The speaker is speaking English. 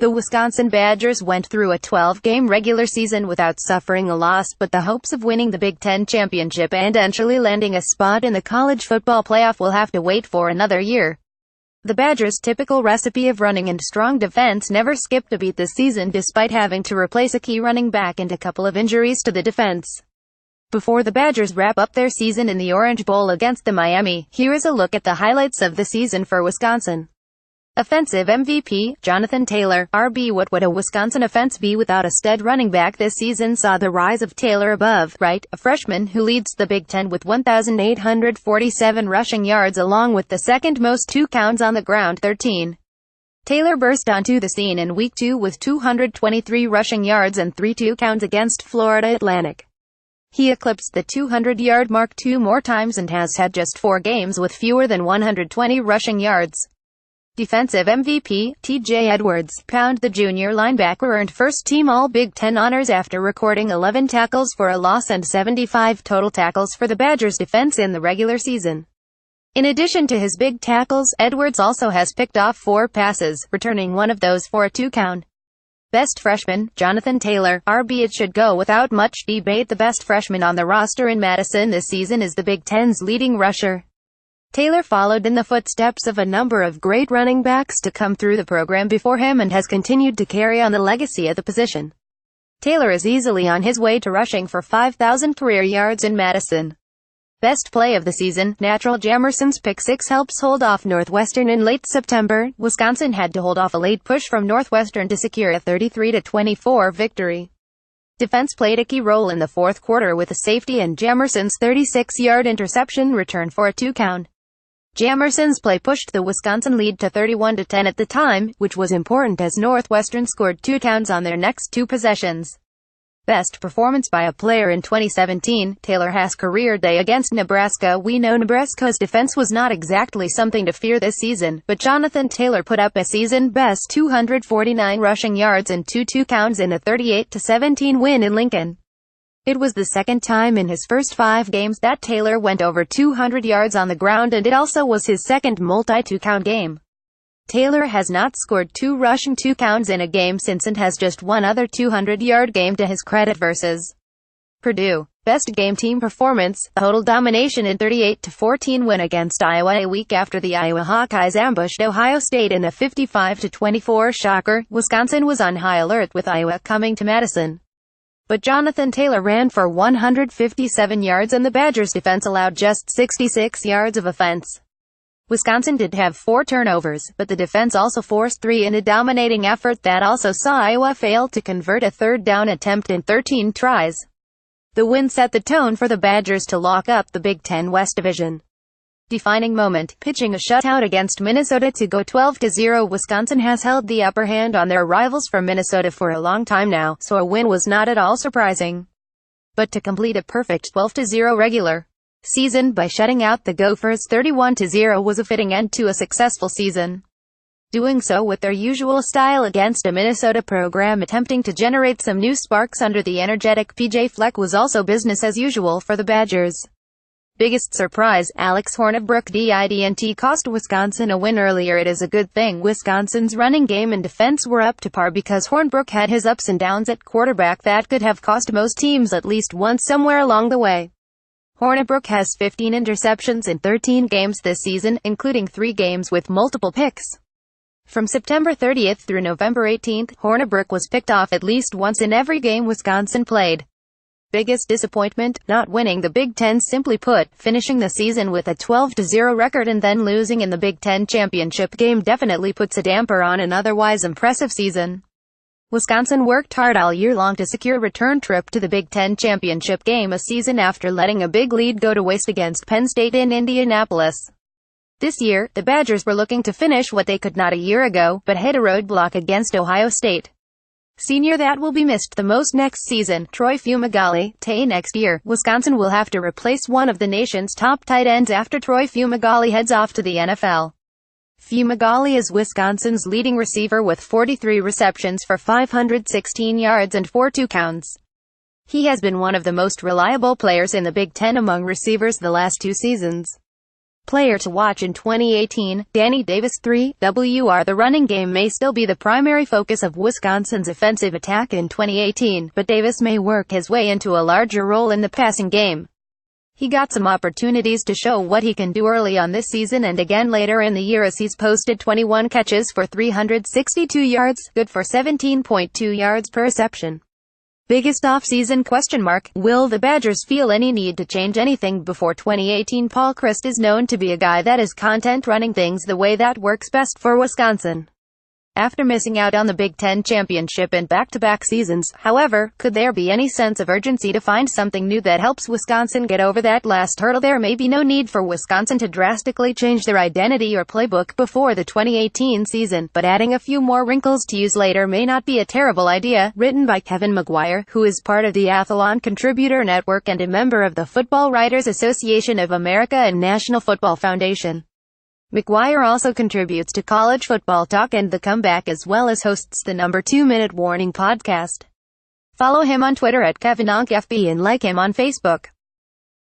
The Wisconsin Badgers went through a 12-game regular season without suffering a loss, but the hopes of winning the Big Ten championship and eventually landing a spot in the college football playoff will have to wait for another year. The Badgers' typical recipe of running and strong defense never skipped a beat this season, despite having to replace a key running back and a couple of injuries to the defense. Before the Badgers wrap up their season in the Orange Bowl against the Miami, here is a look at the highlights of the season for Wisconsin. Offensive MVP, Jonathan Taylor, RB. What would a Wisconsin offense be without a stud running back? This season saw the rise of Taylor above, right, a freshman who leads the Big Ten with 1,847 rushing yards along with the second most touchdowns on the ground, 13. Taylor burst onto the scene in Week 2 with 223 rushing yards and 3 touchdowns against Florida Atlantic. He eclipsed the 200-yard mark 2 more times and has had just 4 games with fewer than 120 rushing yards. Defensive MVP, T.J. Edwards, the junior linebacker earned first-team All-Big Ten honors after recording 11 tackles for a loss and 75 total tackles for the Badgers' defense in the regular season. In addition to his big tackles, Edwards also has picked off 4 passes, returning one of those for a touchdown. Best freshman, Jonathan Taylor, RB. It should go without much debate the best freshman on the roster in Madison this season is the Big Ten's leading rusher. Taylor followed in the footsteps of a number of great running backs to come through the program before him and has continued to carry on the legacy of the position. Taylor is easily on his way to rushing for 5,000 career yards in Madison. Best play of the season, Natural Jamerson's pick six helps hold off Northwestern in late September. Wisconsin had to hold off a late push from Northwestern to secure a 33-24 victory. Defense played a key role in the fourth quarter with a safety and Jamerson's 36-yard interception return for a touchdown. Jamerson's play pushed the Wisconsin lead to 31-10 at the time, which was important as Northwestern scored 2 touchdowns on their next 2 possessions. Best performance by a player in 2017, Taylor has career day against Nebraska. We know Nebraska's defense was not exactly something to fear this season, but Jonathan Taylor put up a season-best 249 rushing yards and 2 touchdowns in a 38-17 win in Lincoln. It was the second time in his first 5 games that Taylor went over 200 yards on the ground, and it also was his second multi-touchdown game. Taylor has not scored 2 rushing touchdowns in a game since and has just one other 200-yard game to his credit versus Purdue. Best game team performance, total domination in 38-14 win against Iowa a week after the Iowa Hawkeyes ambushed Ohio State in a 55-24 shocker. Wisconsin was on high alert with Iowa coming to Madison. But Jonathan Taylor ran for 157 yards and the Badgers' defense allowed just 66 yards of offense. Wisconsin did have 4 turnovers, but the defense also forced 3 in a dominating effort that also saw Iowa fail to convert a third down attempt in 13 tries. The win set the tone for the Badgers to lock up the Big Ten West Division. Defining moment, pitching a shutout against Minnesota to go 12-0. Wisconsin has held the upper hand on their rivals from Minnesota for a long time now, so a win was not at all surprising. But to complete a perfect 12-0 regular season by shutting out the Gophers 31-0 was a fitting end to a successful season. Doing so with their usual style against a Minnesota program attempting to generate some new sparks under the energetic PJ Fleck was also business as usual for the Badgers. Biggest surprise, Alex Hornibrook didn't cost Wisconsin a win earlier. It is a good thing Wisconsin's running game and defense were up to par because Hornibrook had his ups and downs at quarterback that could have cost most teams at least once somewhere along the way. Hornibrook has 15 interceptions in 13 games this season, including 3 games with multiple picks. From September 30th through November 18th, Hornibrook was picked off at least once in every game Wisconsin played. Biggest disappointment, not winning the Big Ten. Simply put, finishing the season with a 12-0 record and then losing in the Big Ten championship game definitely puts a damper on an otherwise impressive season. Wisconsin worked hard all year long to secure a return trip to the Big Ten championship game a season after letting a big lead go to waste against Penn State in Indianapolis. This year, the Badgers were looking to finish what they could not a year ago, but hit a roadblock against Ohio State. Senior that will be missed the most next season, Troy Fumagalli. Next year, Wisconsin will have to replace one of the nation's top tight ends after Troy Fumagalli heads off to the NFL. Fumagalli is Wisconsin's leading receiver with 43 receptions for 516 yards and 4 touchdowns. He has been one of the most reliable players in the Big Ten among receivers the last 2 seasons. Player to watch in 2018, Danny Davis. 3. WR The running game may still be the primary focus of Wisconsin's offensive attack in 2018, but Davis may work his way into a larger role in the passing game. He got some opportunities to show what he can do early on this season and again later in the year as he's posted 21 catches for 362 yards, good for 17.2 yards per reception. Biggest off-season question mark: will the Badgers feel any need to change anything before 2018? Paul Chryst is known to be a guy that is content running things the way that works best for Wisconsin. After missing out on the Big Ten championship in back-to-back seasons, however, could there be any sense of urgency to find something new that helps Wisconsin get over that last hurdle? There may be no need for Wisconsin to drastically change their identity or playbook before the 2018 season, but adding a few more wrinkles to use later may not be a terrible idea. Written by Kevin McGuire, who is part of the Athlon Contributor Network and a member of the Football Writers Association of America and National Football Foundation. McGuire also contributes to College Football Talk and The Comeback, as well as hosts the number 2 Minute Warning podcast. Follow him on Twitter at KevinOnkFB and like him on Facebook.